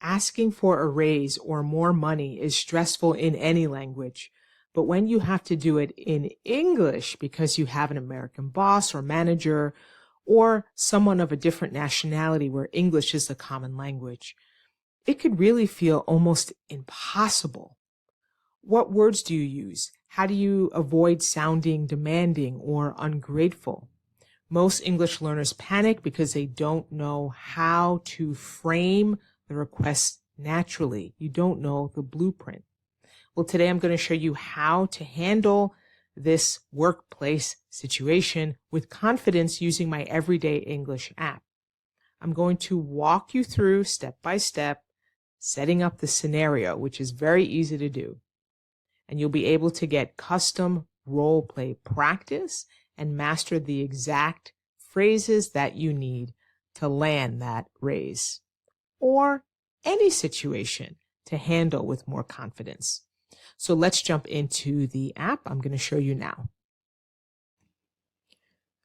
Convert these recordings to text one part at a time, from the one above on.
Asking for a raise or more money is stressful in any language, but when you have to do it in English because you have an American boss or manager or someone of a different nationality where English is the common language, it could really feel almost impossible. What words do you use? How do you avoid sounding demanding or ungrateful? Most English learners panic because they don't know how to frame the request naturally. You don't know the blueprint. Well, today I'm going to show you how to handle this workplace situation with confidence using my Everyday English app. I'm going to walk you through step by step, setting up the scenario, which is very easy to do. And you'll be able to get custom role play practice and master the exact phrases that you need to land that raise or any situation to handle with more confidence. So let's jump into the app. I'm going to show you now.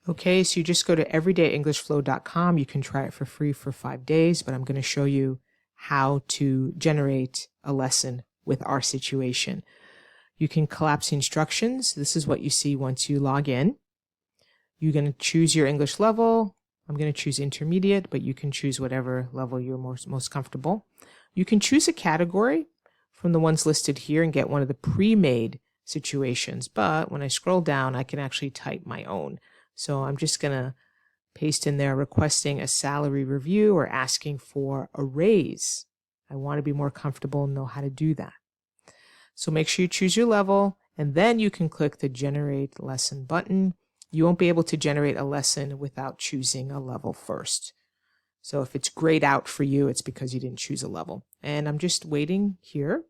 Okay, so you just go to everydayenglishflow.com. You can try it for free for 5 days, but I'm going to show you how to generate a lesson with our situation. You can collapse the instructions. This is what you see once you log in. You're going to choose your English level. I'm going to choose intermediate, but you can choose whatever level you're most comfortable. You can choose a category from the ones listed here and get one of the pre-made situations. But when I scroll down, I can actually type my own. So I'm just going to paste in there requesting a salary review or asking for a raise. I want to be more comfortable and know how to do that. So make sure you choose your level, and then you can click the Generate Lesson button. You won't be able to generate a lesson without choosing a level first. So if it's grayed out for you, it's because you didn't choose a level. And I'm just waiting here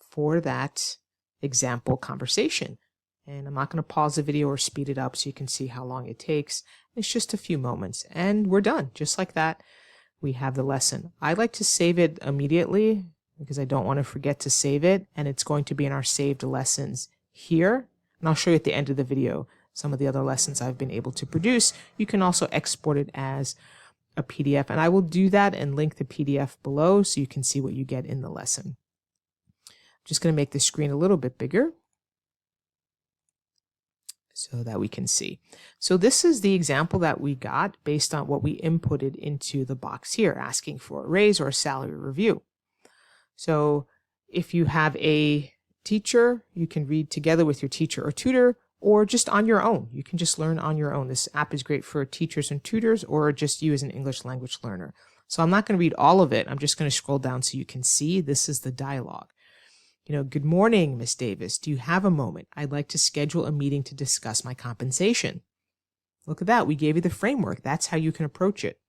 for that example conversation. And I'm not going to pause the video or speed it up so you can see how long it takes. It's just a few moments, and we're done. Just like that, we have the lesson. I like to save it immediately because I don't want to forget to save it, and it's going to be in our saved lessons here. And I'll show you at the end of the video some of the other lessons I've been able to produce. You can also export it as a PDF, and I will do that and link the PDF below so you can see what you get in the lesson. I'm just going to make the screen a little bit bigger so that we can see. So this is the example that we got based on what we inputted into the box here, asking for a raise or a salary review. So if you have a teacher, you can read together with your teacher or tutor, or just on your own. You can just learn on your own. This app is great for teachers and tutors, or just you as an English language learner. So I'm not going to read all of it. I'm just going to scroll down so you can see. This is the dialogue. Good morning, Miss Davis. Do you have a moment? I'd like to schedule a meeting to discuss my compensation. Look at that. We gave you the framework. That's how you can approach it.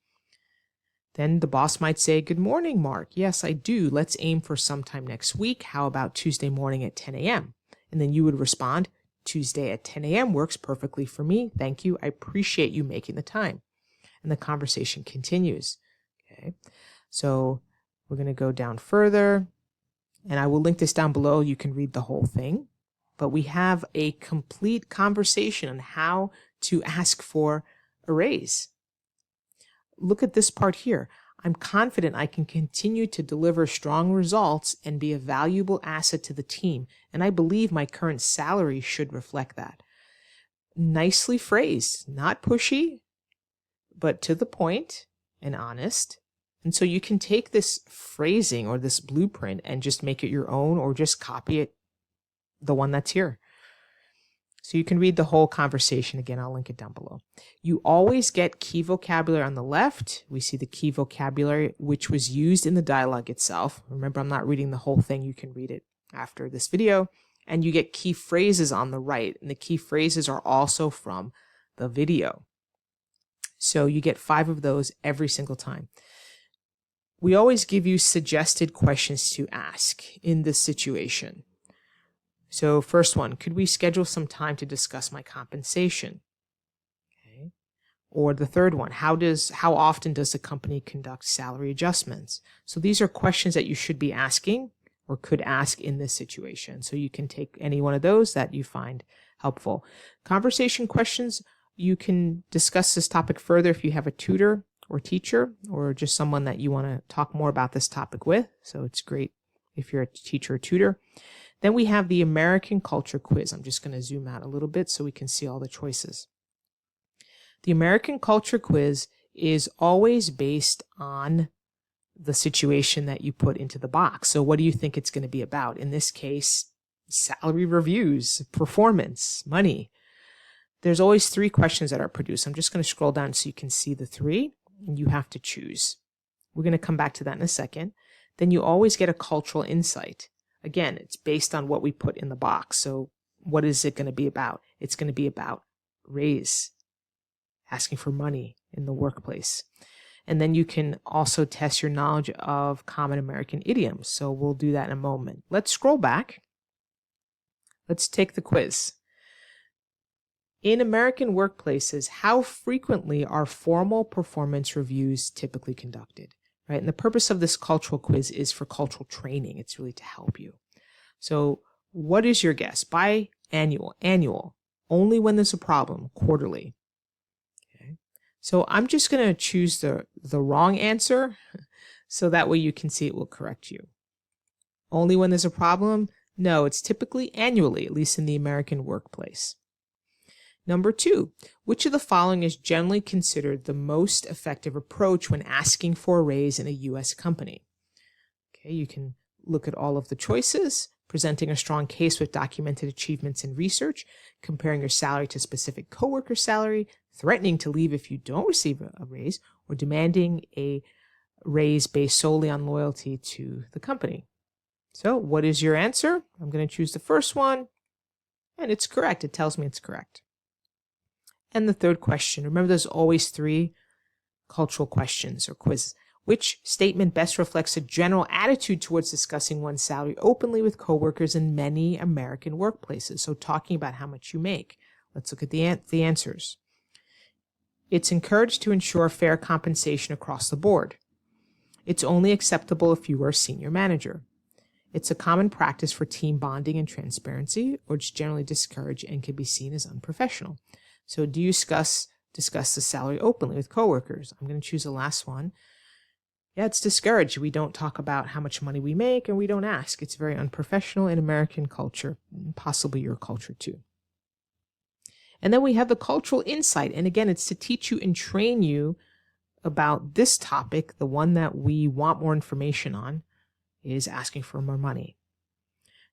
Then the boss might say, good morning, Mark. Yes, I do. Let's aim for sometime next week. How about Tuesday morning at 10 a.m.? And then you would respond, Tuesday at 10 a.m. works perfectly for me. Thank you. I appreciate you making the time. And the conversation continues. Okay. So we're going to go down further, and I will link this down below. You can read the whole thing, but we have a complete conversation on how to ask for a raise. Look at this part here. I'm confident I can continue to deliver strong results and be a valuable asset to the team, and I believe my current salary should reflect that. Nicely phrased, not pushy, but to the point and honest. And so you can take this phrasing or this blueprint and just make it your own, or just copy it, the one that's here. So you can read the whole conversation. Again, I'll link it down below. You always get key vocabulary on the left. We see the key vocabulary, which was used in the dialogue itself. Remember, I'm not reading the whole thing. You can read it after this video. And you get key phrases on the right. And the key phrases are also from the video. So you get 5 of those every single time. We always give you suggested questions to ask in this situation. So first one, could we schedule some time to discuss my compensation? Okay. Or the third one, how often does the company conduct salary adjustments? So these are questions that you should be asking or could ask in this situation. So you can take any one of those that you find helpful. Conversation questions, you can discuss this topic further if you have a tutor or teacher, or just someone that you want to talk more about this topic with. So it's great if you're a teacher or tutor. Then we have the American Culture Quiz. I'm just going to zoom out a little bit so we can see all the choices. The American Culture Quiz is always based on the situation that you put into the box. So what do you think it's going to be about? In this case, salary reviews, performance, money. There's always 3 questions that are produced. I'm just going to scroll down so you can see the 3, and you have to choose. We're going to come back to that in a second. Then you always get a cultural insight. Again, it's based on what we put in the box. So what is it going to be about? It's going to be about raise, asking for money in the workplace. And then you can also test your knowledge of common American idioms. So we'll do that in a moment. Let's scroll back. Let's take the quiz. In American workplaces, how frequently are formal performance reviews typically conducted? Right? And the purpose of this cultural quiz is for cultural training. It's really to help you. So what is your guess? Annual. Only when there's a problem, quarterly. So I'm just going to choose the wrong answer so that way you can see it will correct you. Only when there's a problem? No, it's typically annually, at least in the American workplace. Number 2, which of the following is generally considered the most effective approach when asking for a raise in a U.S. company? Okay, you can look at all of the choices, presenting a strong case with documented achievements in research, comparing your salary to specific coworker salary, threatening to leave if you don't receive a raise, or demanding a raise based solely on loyalty to the company. So what is your answer? I'm going to choose the first one, and it's correct. It tells me it's correct. And the 3rd question, remember there's always 3 cultural questions or quizzes. Which statement best reflects a general attitude towards discussing one's salary openly with coworkers in many American workplaces? So talking about how much you make. Let's look at the answers. It's encouraged to ensure fair compensation across the board. It's only acceptable if you are a senior manager. It's a common practice for team bonding and transparency, or it's generally discouraged and can be seen as unprofessional. So do you discuss the salary openly with coworkers? I'm going to choose the last one. Yeah, it's discouraged. We don't talk about how much money we make, and we don't ask. It's very unprofessional in American culture, possibly your culture too. And then we have the cultural insight. And again, it's to teach you and train you about this topic. The one that we want more information on is asking for more money.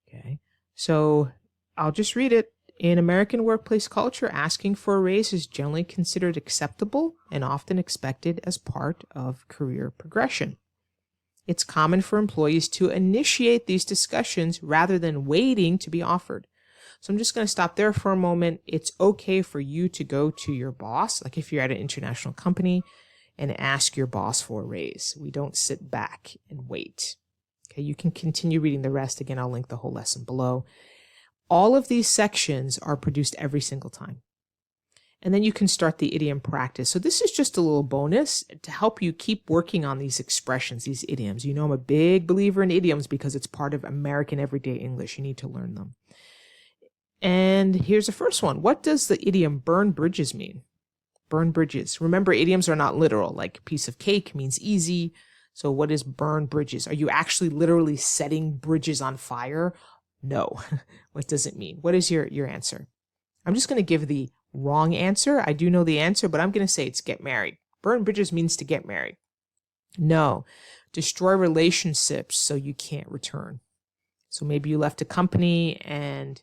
Okay, so I'll just read it. In American workplace culture, asking for a raise is generally considered acceptable and often expected as part of career progression. It's common for employees to initiate these discussions rather than waiting to be offered. So I'm just going to stop there for a moment. It's okay for you to go to your boss, like if you're at an international company, and ask your boss for a raise. We don't sit back and wait. Okay, you can continue reading the rest. Again, I'll link the whole lesson below. All of these sections are produced every single time. And then you can start the idiom practice. So this is just a little bonus to help you keep working on these expressions, these idioms. You know, I'm a big believer in idioms because it's part of American everyday English. You need to learn them. And here's the first one. What does the idiom burn bridges mean? Burn bridges. Remember, idioms are not literal. Like piece of cake means easy. So what is burn bridges? Are you actually literally setting bridges on fire? No. What does it mean? What is your answer? I'm just going to give the wrong answer. I do know the answer, but I'm going to say it's get married. Burn bridges means to get married. No. Destroy relationships so you can't return. So maybe you left a company and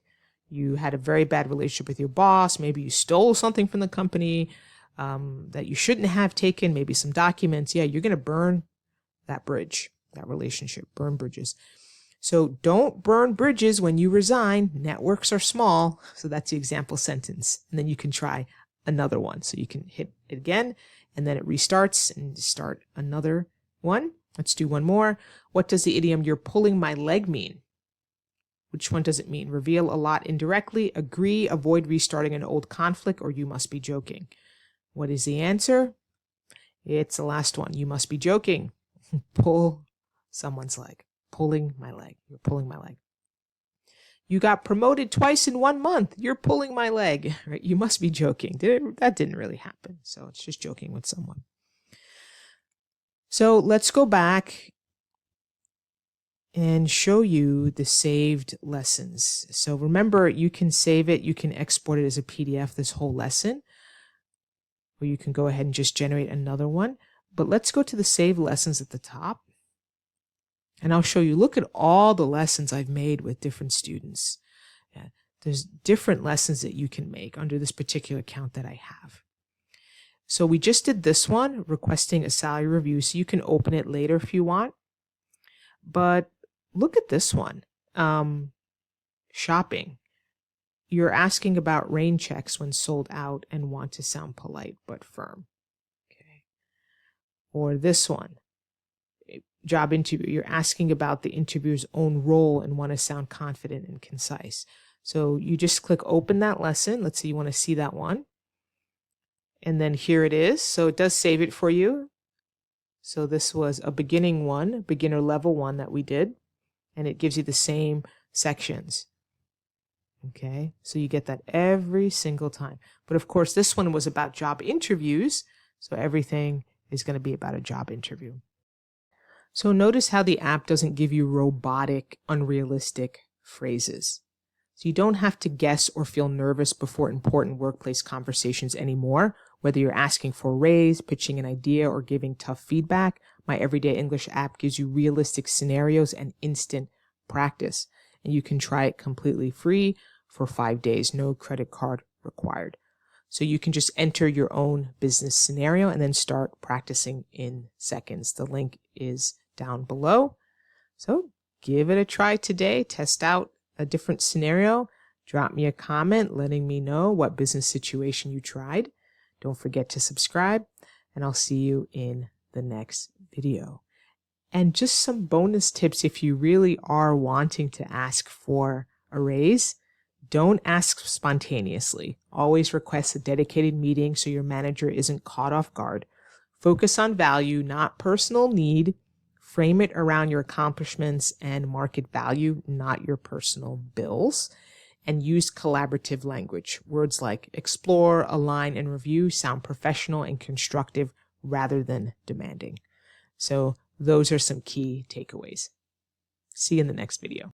you had a very bad relationship with your boss. Maybe you stole something from the company that you shouldn't have taken, maybe some documents. Yeah, you're going to burn that bridge, that relationship, burn bridges. So don't burn bridges when you resign. Networks are small. So that's the example sentence. And then you can try another one. So you can hit it again, and then it restarts and start another one. Let's do one more. What does the idiom "you're pulling my leg" mean? Which one does it mean? Reveal a lot indirectly, agree, avoid restarting an old conflict, or you must be joking. What is the answer? It's the last one. You must be joking. Pull someone's leg. Pulling my leg. You're pulling my leg. You got promoted twice in 1 month. You're pulling my leg. Right? You must be joking. That didn't really happen. So it's just joking with someone. So let's go back and show you the saved lessons. So remember, you can save it, you can export it as a PDF, this whole lesson, or you can go ahead and just generate another one. But let's go to the save lessons at the top. And I'll show you, look at all the lessons I've made with different students. Yeah, there's different lessons that you can make under this particular account that I have. So we just did this one, requesting a salary review, so you can open it later if you want. But look at this one, shopping. You're asking about rain checks when sold out and want to sound polite but firm. Okay. Or this one, job interview. You're asking about the interviewer's own role and want to sound confident and concise. So you just click open that lesson. Let's say you want to see that one. And then here it is. So it does save it for you. So this was a beginning one, beginner level one that we did. And it gives you the same sections. Okay, so you get that every single time. But of course, this one was about job interviews. So everything is going to be about a job interview. So notice how the app doesn't give you robotic, unrealistic phrases. So you don't have to guess or feel nervous before important workplace conversations anymore. Whether you're asking for a raise, pitching an idea, or giving tough feedback, my Everyday English app gives you realistic scenarios and instant practice. And you can try it completely free for 5 days, no credit card required. So you can just enter your own business scenario and then start practicing in seconds. The link is down below. So give it a try today. Test out a different scenario. Drop me a comment letting me know what business situation you tried. Don't forget to subscribe, and I'll see you in the next video. And just some bonus tips if you really are wanting to ask for a raise. Don't ask spontaneously. Always request a dedicated meeting so your manager isn't caught off guard. Focus on value, not personal need. Frame it around your accomplishments and market value, not your personal bills. And use collaborative language. Words like explore, align, and review sound professional and constructive rather than demanding. So those are some key takeaways. See you in the next video.